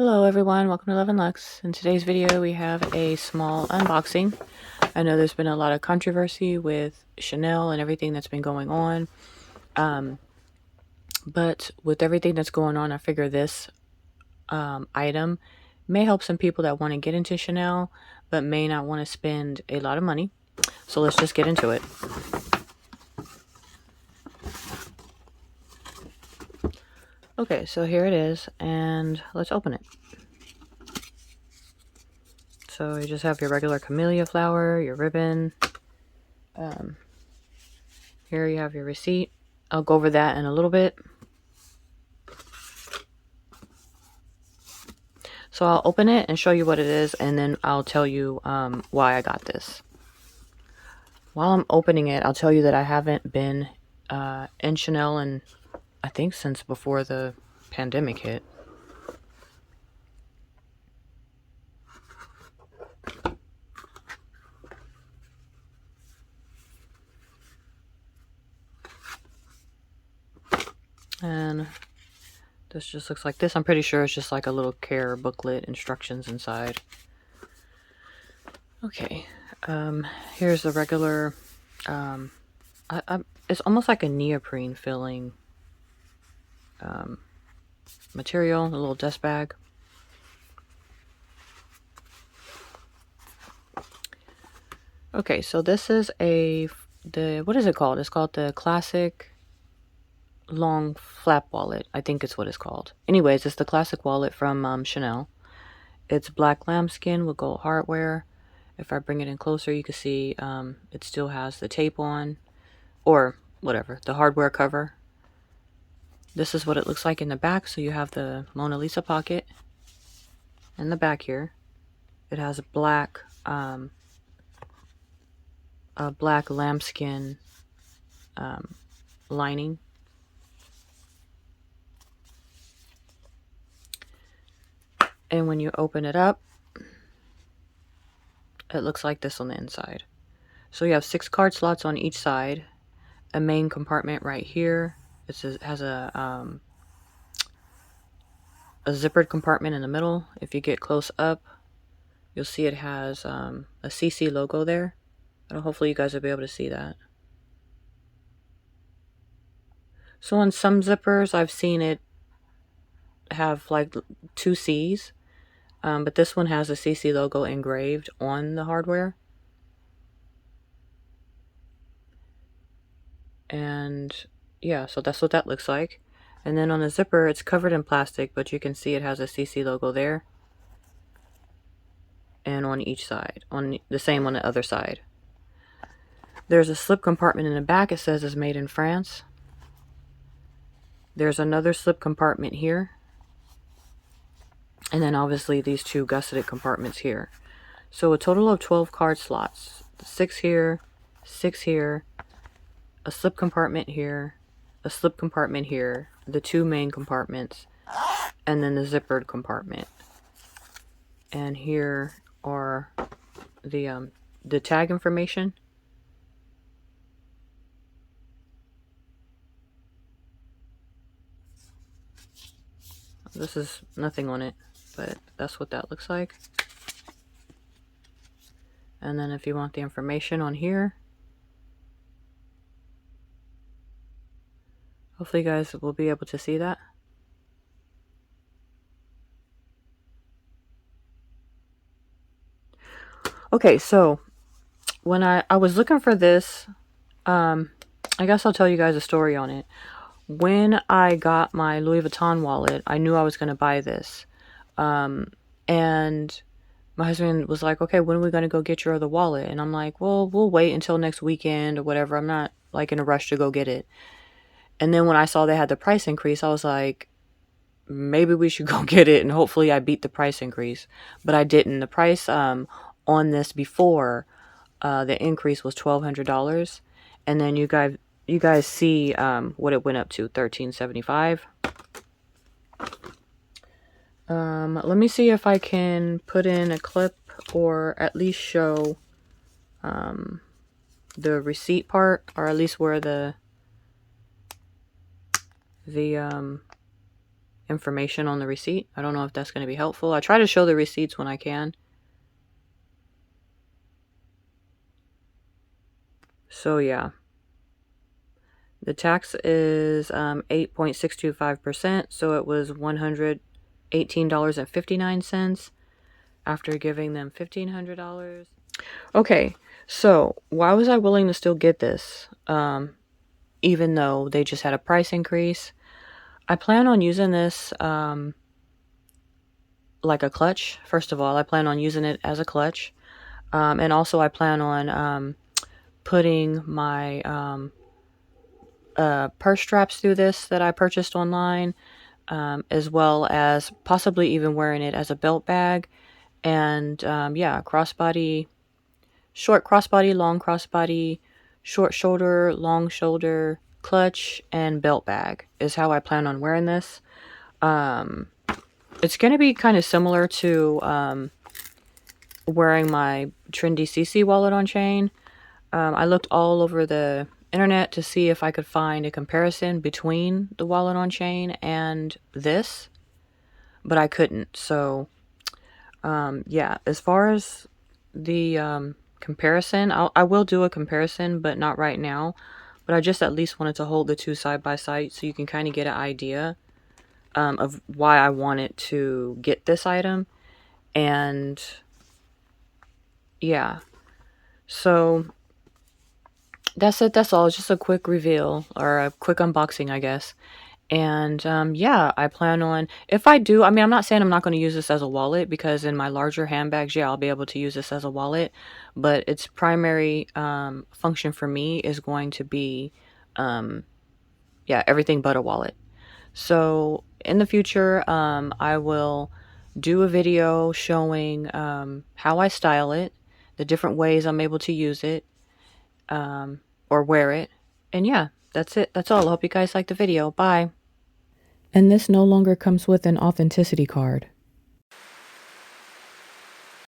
Hello everyone, welcome to Love and Lux. In today's video we have a small unboxing. I know there's been a lot of controversy with Chanel and everything that's been going on. But with everything that's going on, I figure this item may help some people that want to get into Chanel but may not want to spend a lot of money. So let's just get into it. Okay, so here it is and let's open it. So you just have your regular camellia flower, your ribbon. Here you have your receipt. I'll go over that in a little bit. So I'll open it and show you what it is, and then I'll tell you why I got this. While I'm opening it, I'll tell you that I haven't been in Chanel in, I think, since before the pandemic hit. And this just looks like this. I'm pretty sure it's just like a little care booklet, instructions inside. Okay, here's the regular, it's almost like a neoprene filling material, a little dust bag. Okay, so this is what is it called? It's called the Classic Long Flap Wallet. I think it's what it's called. Anyways, it's the classic wallet from Chanel. It's black lambskin with gold hardware. If I bring it in closer, you can see it still has the tape on, or whatever, the hardware cover. This is what it looks like in the back. So you have the Mona Lisa pocket in the back here. It has a black lambskin lining. And when you open it up, it looks like this on the inside. So you have 6 card slots on each side, a main compartment right here. It has a zippered compartment in the middle. If you get close up, you'll see it has a CC logo there. Hopefully you guys will be able to see that. So on some zippers, I've seen it have like 2 C's. But this one has a CC logo engraved on the hardware. And yeah, so that's what that looks like. And then on the zipper, it's covered in plastic, but you can see it has a CC logo there. And on each side, on the same on the other side. There's a slip compartment in the back. It says it's made in France. There's another slip compartment here. And then obviously these 2 gusseted compartments here. So a total of 12 card slots. 6 here, 6 here, a slip compartment here, a slip compartment here, the 2 main compartments, and then the zippered compartment. And here are the tag information. This is nothing on it, but that's what that looks like. And then if you want the information on here, hopefully you guys will be able to see that. Okay, so when I was looking for this, I guess I'll tell you guys a story on it. When I got my Louis Vuitton wallet, I knew I was going to buy this. And my husband was like, okay, when are we going to go get your other wallet? And I'm like, well, we'll wait until next weekend or whatever. I'm not like in a rush to go get it. And then when I saw they had the price increase, I was like, maybe we should go get it. And hopefully I beat the price increase. But I didn't. The price on this before the increase was $1,200. And then you guys see what it went up to, $1,375. Let me see if I can put in a clip or at least show the receipt part, or at least where the information on the receipt. I don't know if that's going to be helpful. I try to show the receipts when I can. So yeah, the tax is 8.625%, so it was $118.59 after giving them $1,500. Okay, so why was I willing to still get this, even though they just had a price increase? I plan on using this like a clutch. First of all, I plan on using it as a clutch. And also I plan on putting my purse straps through this that I purchased online, as well as possibly even wearing it as a belt bag. And yeah, crossbody, short crossbody, long crossbody, short shoulder, long shoulder, clutch, and belt bag is how I plan on wearing this. It's going to be kind of similar to wearing my trendy CC wallet on chain. I looked all over the internet to see if I could find a comparison between the wallet on chain and this, but I couldn't. So yeah, as far as the comparison, I will do a comparison, but not right now. But I just at least wanted to hold the two side by side so you can kind of get an idea of why I wanted to get this item. And yeah, so that's it. That's all. It's just a quick reveal or a quick unboxing, I guess. And yeah, I plan on, if I do, I mean, I'm not saying I'm not going to use this as a wallet, because in my larger handbags, yeah, I'll be able to use this as a wallet. But its primary function for me is going to be, yeah, everything but a wallet. So in the future, I will do a video showing how I style it, the different ways I'm able to use it, or wear it. And yeah, that's it. That's all. I hope you guys liked the video. Bye. And this no longer comes with an authenticity card.